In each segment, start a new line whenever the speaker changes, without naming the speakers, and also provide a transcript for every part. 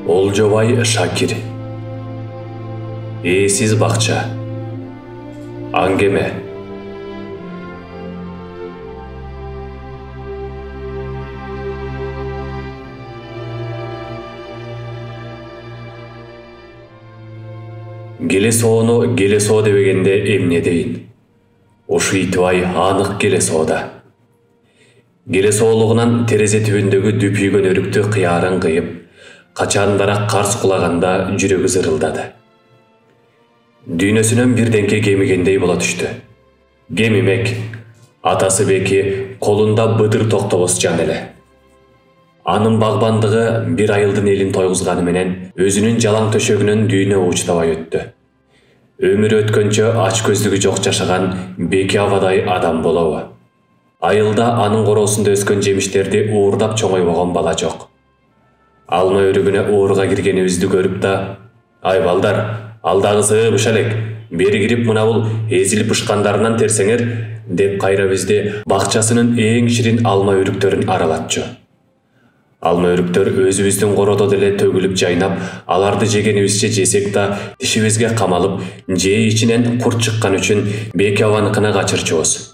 Олжобай Шакир. Эсиз бакча. Аңгеме. Келесоону келесоо дебегенде эмне дейин. Ушу итибай анық келесоода. Келесоолугунан терезе түбүндөгү дүпүйгөн өрүктү кыярын кыйып, качандараак карс кулаганда жүрөгү зырылдады. Дүйнөсүнөн бирденке кемигендей боло түштү. Кемимек, атасы беки колунда быдыр токтобос жан эле. Анын багбандыгы бир айылдын элин тойгузганы менен өзүнүн жалаң төшөгүнөн дүйнө учтабай өттү. Өмүрү өткөнчө ач көздүгү жок жашаган беки абадай адам болобу? Айылда анын короосунда өскөн жемиштерди уурдап чоңойбогон бала жок. Алма өрүгүнө ууруга киргенибизди көрүп да, "Ай балдар, алдагысы быша элек, бери кирип мына бул эзилип бышкандарынан терсеңер" деп кайра бизди бакчасынын эң ширин алма өрүктөрүн аралатчу. Алма өрүктөр өзүбүздүн короодо деле төгүлүп жайнап, аларды жегенибизче жесек да тишибизге камалып, жээ ичинен курт чыккан үчүн беки абаныкына качырчубуз.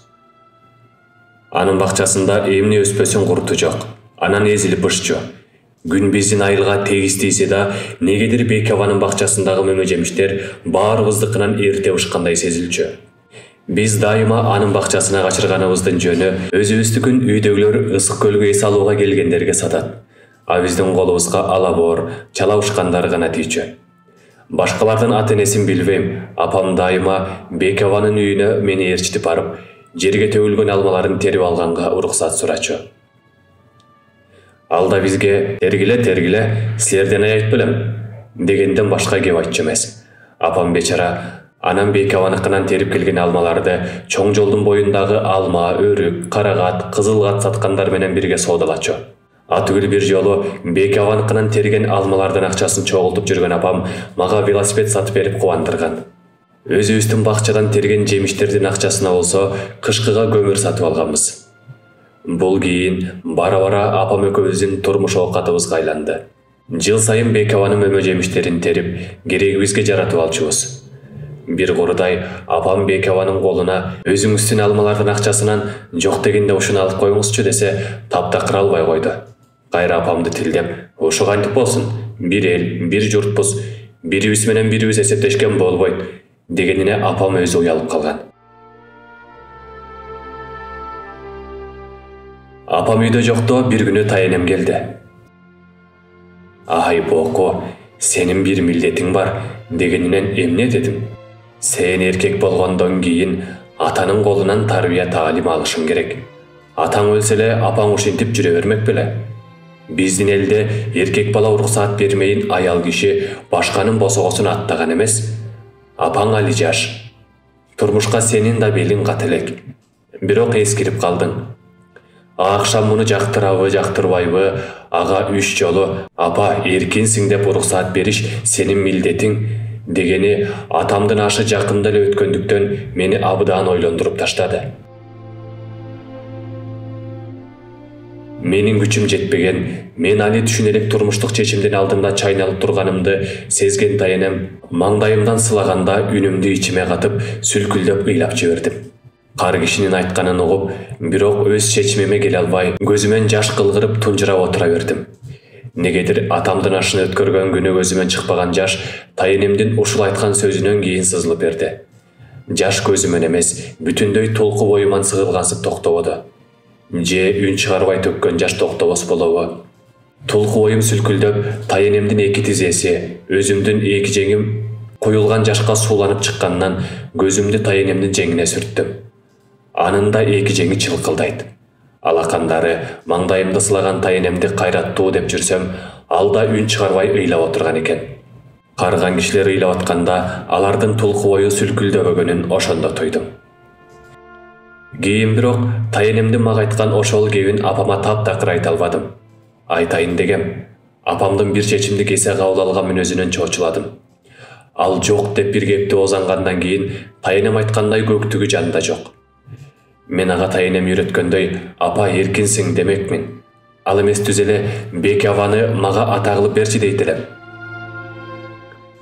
Анын бакчасында эмне өспөсүн курту жок, анан эзилип бышчу. Күн биздин айылга тегиз тийсе да, негедир беки абанын бакчасындагы мөмө жемиштер баарыбыздыкынан эрте бышкандай сезилчү. Биз дайыма анын бакчасына качырганыбыздын жөнү өзүбүздүкүн үйдөгүлөр ысык көлгө эс алууга келгендерге сатат. А биздин колубузга алабоор, чала ушкандар гана тийчү. Башкалардын ата энесин билбейм, апам дайыма беки абанын үйүнө мени ээрчитип барып, жерге төгүлгөн алмаларын терип алганга уруксат сурачу. Алда бизге тергиле, силерден аябайт белем дегенден башка кеп айтчу эмес. Апам бечара анан беки абаныкынан терип келген алмаларды чоң жолдун боюндагы алма, өрүк, карагат, кызылгат саткандар менен бирге соодалачу. Атүгүл бир жолу беки абаныкынан терген алмалардын акчасын чогултуп жүргөн апам мага велосипед сатып берип кубандырган. Өзүбүздүн бакчадан терген жемиштердин акчасына болсо кышкыга көмүр сатып алганбыз. Бул кийин бара-бара апам экөөбүздүн турмуш оокатыбызга айланды. Жыл сайын беки абанын мөмө жемиштерин терип, керегибизге жаратып алчубуз. Бир курудай апам беки абанын колуна өзүңүздүн алмалардын акчасынан жок дегенде ушуну алып коюңузчу десе, таптакыр албай койду. Кайра апамды тилдеп, "Ушу кантип болсун? Бир эл, бир журтпуз, бирибиз менен бирибиз эсептешкен болбойт" дегенине апам өзү уялып калган. Апам үйдө жокто бир күнү тайенем келди. "Ай Боко, сенин бир милдетиң бар" дегенинен эмне дедим. "Сен эркек болгондон кийин атанын колунан тарбия таалим алышың керек. Атаң өлсө эле апаң ушинтип жүрө бермек беле. Биздин элде эркек бала уруксаат бермейин аял киши башканын босогосун аттаган эмес. Апаң али жаш. Турмушка сенин да белиң кат элек. Бирок эскирип калдың. Акшам муну жактырабы, жактырбайбы, ага 3 жолу 'Апа, эркинсиң' деп уруксаат бериш сенин милдетиң" дегени атамдын ашы жакында эле өткөндүктөн мени абдан ойлондуруп таштады. Менин күчүм жетпеген, мен али түшүнө элек турмуштук чечимдин алдында чайналып турганымды сезген тайенем маңдайымдан сылаганда үнүмдү ичиме катып, сүлкүлдөп ыйлап жибердим. Кар кишинин айтканын угуп, бирок өз чечимиме келе албай, көзүмөн жаш кылгырып тунжурап отура бердим. Негедир атамдын ашын өткөргөн күнү көзүмөн чыкпаган жаш тайенемдин ушул айткан сөзүнөн кийин сызылып берди. Жаш көзүмөн эмес, бүтүндөй толку боюман сыгылгансып токтободу. Же үн чыгарбай төккөн жаш токтобос болобу. Толку боюм сүлкүлдөп, тайенемдин эки тизеси, өзүмдүн эки жеңим куюлган жашка сууланып чыкканынан көзүмдү тайенемдин жеңине сүрттүм. Анын да эки жеңи чылкылдайт. Алакандары маңдайымды сылаган тайенемди кайраттуу деп жүрсөм, ал да үн чыгарбай ыйлап отурган экен. Карыган кишилер ыйлап атканда алардын толку бою сүлкүлдөбөгөнүн ошондо туйдум. Кийин бирок тайенемдин мага айткан ошол кебин апама таптакыр айта албадым. Айтайын дегем, апамдын бир чечимди эсе кабыл алган мүнөзүнөн чочуладым. Ал жок деп бир кепти озангандан кийин тайенем айткандай көктүгү жанында жок. Мен ага тайенем үйрөткөндөй, "Апа, эркинсиң" демекмин. Ал эмес түз эле беки абаны мага ата кылып берчи дейт элем.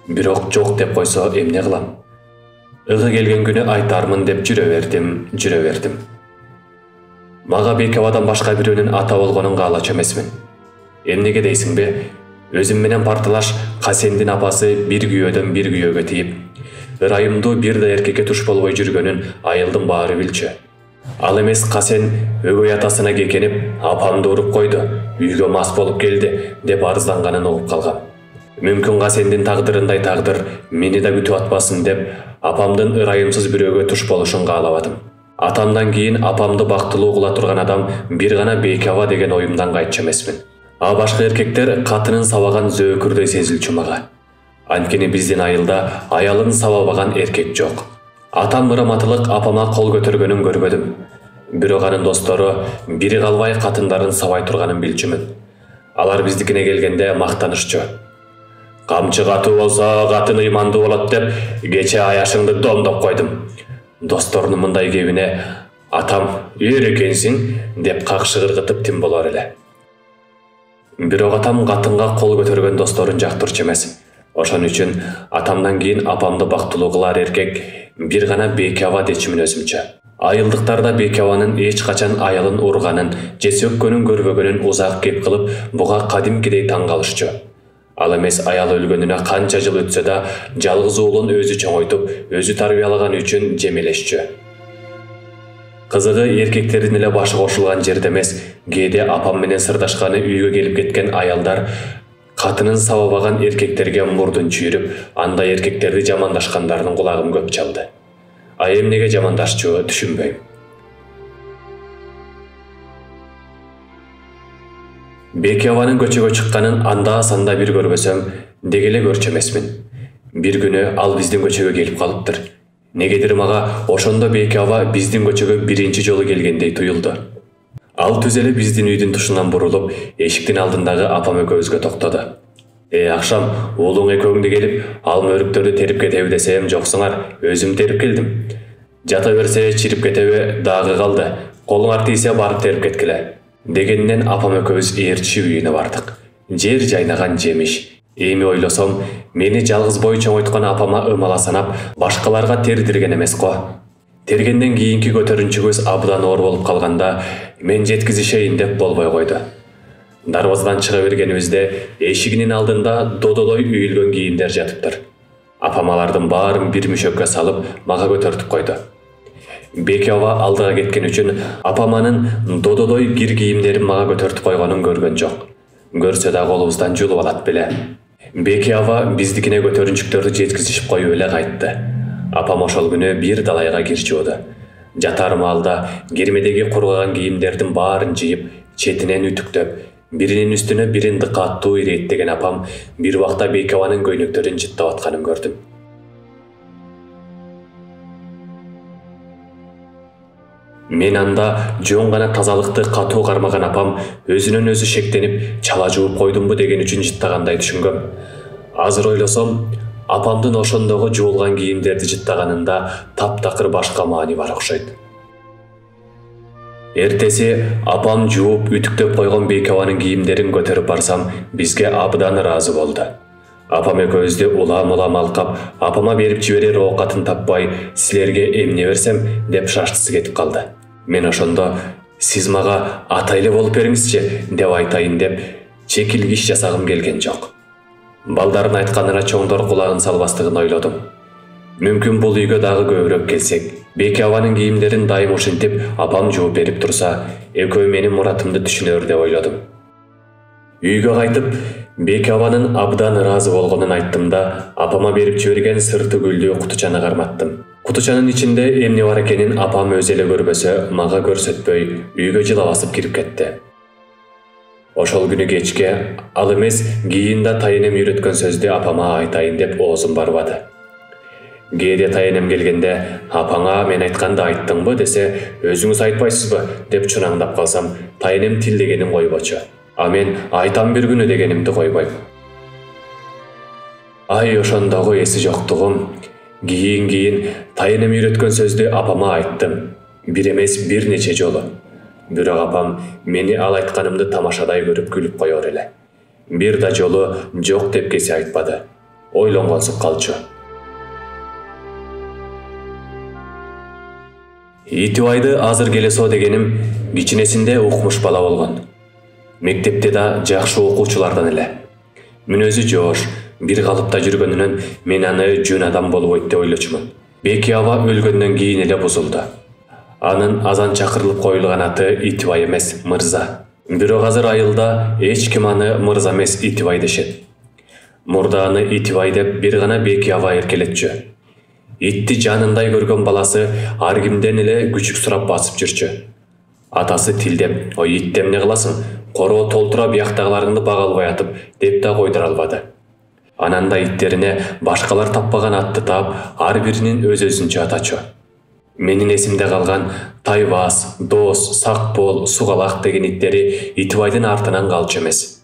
Бирок жок деп койсо эмне кылам? Ыгы келген күнү айтармын деп жүрө бердим. Мага Бекевадан башка бирөөнүн ата болгонун каалачу эмесмин. Эмнеге дейсиңби? Өзүм менен парталаш Касендин апасы бир күйөөдөн бир күйөөгө тийип, ырайымдуу бир да эркекке туш болбой жүргөнүн айылдын баары билчү. Ал эмес Касен өгөй атасына кекенип, апамды уруп койду, үйгө мас болуп келди деп арызданганын угуп калгам. Мүмкүн Касендин тагдырындай тагдыр мени да күтүп атпасын деп, апамдын ырайымсыз бирөөгө туш болушун каалабадым. Атамдан кийин апамды бактылуу кыла турган адам бир гана Бекева деген оюмдан кайтчу эмесмин. А башка эркектер катынын сабаган зөөкүрдөй сезилчү мага. Анткени биздин айылда аялын сабабаган эркек жок. Атам ыраматылык апама кол көтөргөнүн көрбөдүм. Бирок анын достору бири калбай катындарын сабай турганын билчүмүн. Алар биздикине келгенде мактанышчу. Камчы катуу болсо катын ыймандуу болот деп кече аяшыңды домдоп койдум. Досторунун мындай кебине атам эр экенсиң деп какшыгыргытып тим болор эле. Бирок атам катынга кол көтөргөн досторун жактырчу эмес. Ошон үчүн атамдан кийин апамды бактылуу кылар эркек бир гана Бекева дечимин өзүмчө. Айылдыктарда Бекеванын эч качан аялын урганын же сөккөнүн көрбөгөнүн узак кеп кылып, буга кадимкидей таң калышчу. Ал эмес аял өлгөнүнө канча жыл өтсө да жалгыз уулун өзү чоңойтуп, өзү тарбиялаган үчүн жемелешчү. Кызыгы эркектердин эле башы кошулган жерде эмес, кээде апам менен сырдашканы үйгө келип кеткен аялдар катынын сабабаган эркектерге мурдун чүйрүп, андай эркектерди жамандашкандардын кулагын көп чалды. А эмнеге жамандашчу түшүнбөйм. Бекеванын көчөгө чыкканын анда-санда бир көрбөсөм, деги эле көрчү эмесмин. Бир күнү ал биздин көчөгө келип калыптыр. Негедир мага ошондо Бекева биздин көчөгө биринчи жолу келгендей туюлду. Ал түз эле биздин үйдүн тушунан бурулуп, эшиктин алдындагы апам экөөбүзгө токтоду. Акшам уулуң экөөңдү келип, ал мөрүктөрдү терип кетеби десем, жоксуңар, өзүм терип келдим. Жата берсе чирип кетеби, дагы калды. Колуңар тийсе барып терип кеткиле. Дегенден апам экөөбүз ээрчи үйүнө бардык. Жер жайнаган жемиш. Эми ойлосом, мени жалгыз бой чоңойткон апама ымала санап, башкаларга тердирген эмес го. Тергенден кийинки көтөрүнчүгүбүз абдан оор болуп калганда, мен жеткизишейин деп болбой койду. Дарбазадан чыга бергенибизде эшигинин алдында додолой үйүлгөн кийимдер жатыптыр. Апам алардын баарын бир мүшөккө салып, мага көтөртүп койду. Бекева алдыга кеткен үчүн апам анын додолой кир кийимдерин мага көтөртүп койгонун көргөн жок. Көрсө да колубуздан жулуп алат беле. Бекева биздикине көтөрүнчүктөрдү жеткизишип коюп эле кайтты. Апам ошол күнү бир далайга кир жууду. Жатар маалда кермедеги кургаган кийимдердин баарын жыйып, четинен үтүктөп, биринин үстүнө бирин дыкаттуу иреттеген апам бир убакта Бекеванын көйнөктөрүн жыттап атканын көрдүм. Мен анда жөн гана тазалыкты катуу кармаган апам өзүнөн өзү шектенип, чала жууп койдумбу деген үчүн жыттагандай түшүнгөм. Азыр ойлосом, апамдын ошондогу жуулган кийимдерди жыттаганында таптакыр башка маани бар окшойт. Эртеси апам жууп, үтүктөп койгон Бекеванын кийимдерин көтөрүп барсам, бизге абдан ыраазы болду. Апам экөөбүздү улам-улам алкап, апама берип жиберер оокатын таппай, силерге эмне берсем деп шаштысы кетип калды. Мен ошондо, сиз мага ата эле болуп бериңизчи деп айтайын деп, чекилгиш жасагым келген жок. Балдардын айтканына чоңдор кулагын салбастыгын ойлодум. Мүмкүн бул үйгө дагы көбүрөөк келсек, Бекеванын кийимдерин дайым ушинтип апам жууп берип турса, экөө менин муратымды түшүнөр деп ойлодум. Үйгө кайтып, Бекеванын абдан ыраазы болгонун айттым да, апама берип жиберген сырты гүлдүү кутучаны карматтым. Кутучанын ичинде эмне бар экенин апам өзү эле көрбөсө, мага көрсөтпөй, үйгө жылап басып кирип кетти. Ошол күнү кечке, ал эмес кийинда тайенем үйрөткөн сөздү апама айтайын деп оозум барбады. Кээде тайенем келгенде, апаңа мен айтканды айттыңбы десе, өзүңүз айтпайсызбы деп чунаңдап калсам, тайенем тил дегенин койбочу. А мен айтам бир күнү дегенимди койбойм. Ай ошондогу эси жоктугум, кийин тайенем үйрөткөн сөздү апама айттым. Бир эмес бир нече жолу. Бирок апам мени ал айтканымды тамашадай көрүп күлүп коёр эле. Бир да жолу жок деп кесе айтпады. ойлонгонсуп калчу. Итибайды азыр келесо дегеним кичинесинде укмуш бала болгон. Мектепте да жакшы окуучулардан эле. Мүнөзү жоош, бир калыпта жүргөнүнөн мен аны жөн адам болбойт деп ойлочумун. Беки аба өлгөндөн кийин эле бузулду. Анын азан чакырылып коюлган аты Итибай эмес, Мырза. Бирок азыр айылда эч ким аны Мырза эмес, Итибай дешет. Мурда аны Итибай деп бир гана Беки аба эркелетчү. Итти жанындай көргөн баласы ар кимден эле күчүк сурап басып жүрчү. Атасы тилдеп, "Ой, ит эмне кыласың? Короо толтура бияктагыларыңды бага албай атып" деп да койдура албады. Анан да иттерине башкалар таппаган атты таап, ар биринин өз-өзүнчө атачу. Менин эсимде калган Тайбас, Дос, Сакбол, Сугалак деген иттери Итибайдын артынан калчу эмес.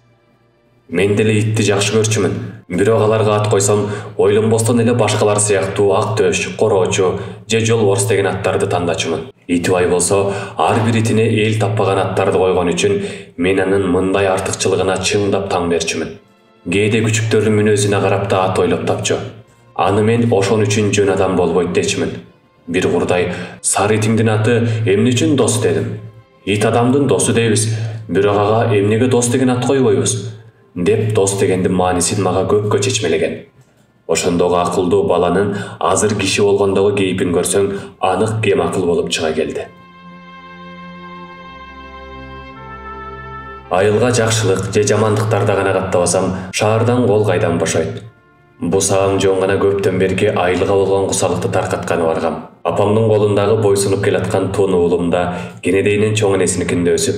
Мен деле итти жакшы көрчүмүн. Бирок аларга ат койсом, ойлонбостон эле башкалар сыяктуу ак төш, короочу же жолборс деген аттарды тандачумун. Итибай болсо ар бир итине эл таппаган аттарды койгон үчүн мен анын мындай артыкчылыгына чындап таң берчүмүн. Кээде күчүктөрдүн мүнөзүнө карап да ат ойлоп тапчу. Аны мен ошон үчүн жөн адам болбойт дечимин. Бир курдай сары итиңдин аты эмне үчүн Дос дедим. Ит адамдын досу дейбиз, бирок ага эмнеге Дос деген ат койбойбуз деп Дос дегендин маанисин мага көпкө чечмелеген. Ошондогу акылдуу баланын азыр киши болгондогу кейпин көрсөң, анык кем акыл болуп чыга келди. Айылга жакшылык же жамандыктарда гана каттабасам, шаардан кол кайдан бошойт. Бу сагым жон гана көптөн берки айылга болгон кусалыкты таркатканы баргам. Апамдын колундагы бойсунуп келаткан тун уулумда кенедейинен чоң энесиникинде өсүп,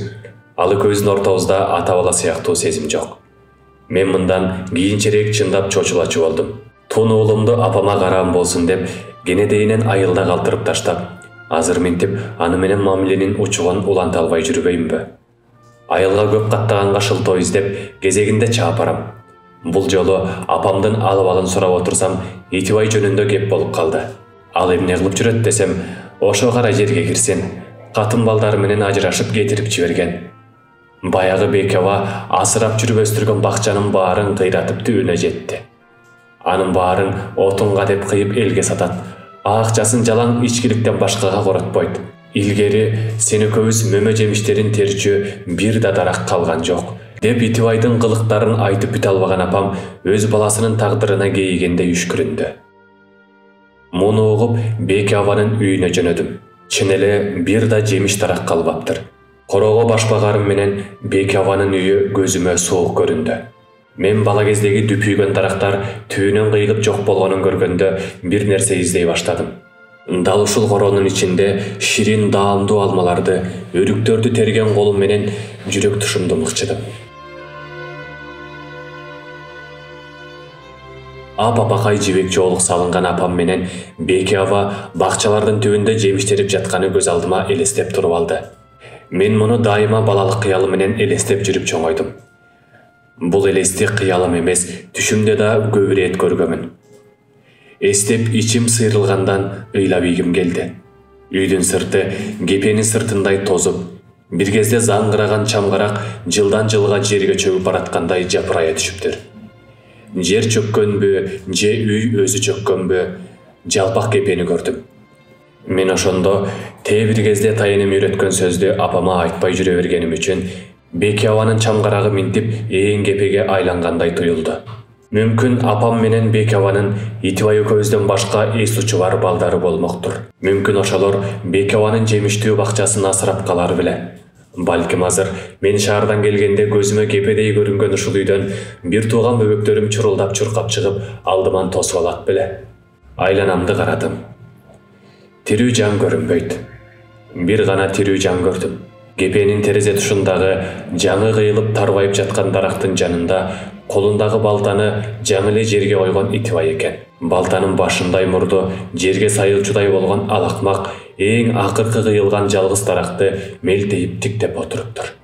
ал экөөбүздүн ортобузда ата бала сыяктуу сезим жок. Мен мындан кийинчерээк чындап чочулачу болдум. Тун уулумду апама караам болсун деп кенедейинен айылда калтырып таштап, азыр минтип аны менен мамиленин учугун уланта албай жүрбөймбү? Айылга көп каттаганга шылтоо издеп кезегинде чаап барам. Бул жолу апамдын алыбалын сурап отурсам, Итибай жөнүндө кеп болуп калды. Ал эмне кылып жүрөт десем, ошо кара жерге кирсин, катын балдары менен ажырашып кетирип жиберген. Баягы Беки аба асырап жүрүп өстүргөн бакчанын баарын кыйратып түбүнө жетти. Анын баарын отунга деп кыйып элге сатат. Акчасын жалаң ичкиликтен башкага коротпойт. Илгери сен экөөбүз мөмө жемиштерин терчү бир да дарак калган жок деп Итибайдын кылыктарын айтып бүтө албаган апам өз баласынын тагдырына кейигенде үшкүрүндү. Муну угуп Беки абанын үйүнө жөнөдүм. Чын эле бир да жемиш дарак калбаптыр. Короого башпагарым менен Беки абанын үйү көзүмө суук көрүндү. Мен бала кездеги дүпүйгөн дарактар түбүнөн кыйылып жок болгонун көргөндө бир нерсе издей баштадым. Дал ушул короонун ичинде ширин даамдуу алмаларды, өрүктөрдү терген колум менен жүрөк тушумду мыкчыдым. Апапакай жибек жоолук салынган апам менен Беки аба бакчалардын түбүндө жемиш терип жатканы көз алдыма элестеп туруп алды. Мен муну дайыма балалык кыялым менен элестеп жүрүп чоңойдум. Бул элести кыялым эмес, түшүмдө да көп ирет көргөмүн. Эстеп ичим сыйрылгандан ыйлап ийгим келди. Үйдүн сырты кепенин сыртындай тозуп, бир кезде заңгыраган чамгарак жылдан жылга жерге чөгүп бараткандай жапырая түшүптүр. Жер чөккөнбү, же үй өзү чөккөнбү, жалпак кепени көрдүм. Мен ошондо бир кезде тайынем үйрөткөн сөздү апама айтпай жүрө бергеним үчүн Беки абанын чамгарагы минтип ээн кепеге айлангандай туюлду. Мүмкүн апам менен Беки абанын Итибай экөөбүздөн башка эс учу бар балдары болмоктур. Мүмкүн ошолор Беки абанын жемиштүү бакчасын асырап калар беле. Балким азыр мен шаардан келгенде көзүмө кепедей көрүнгөн ушул үйдөн бир тууган бөбөктөрүм чурулдап чуркап чыгып алдыман тосуп алат беле. Айланамды карадым. Тирүү жан көрүнбөйт. Бир гана тирүү жан көрдүм. Кепенин терезе тушундагы жаңы кыйылып тарбайып жаткан дарактын жанында колундагы балтаны жаңы эле жерге койгон Итибай экен. Балтанын башындай мурду жерге сайылчудай болгон алакмак эң акыркы кыйылган жалгыз даракты мелтейип тиктеп отуруптур.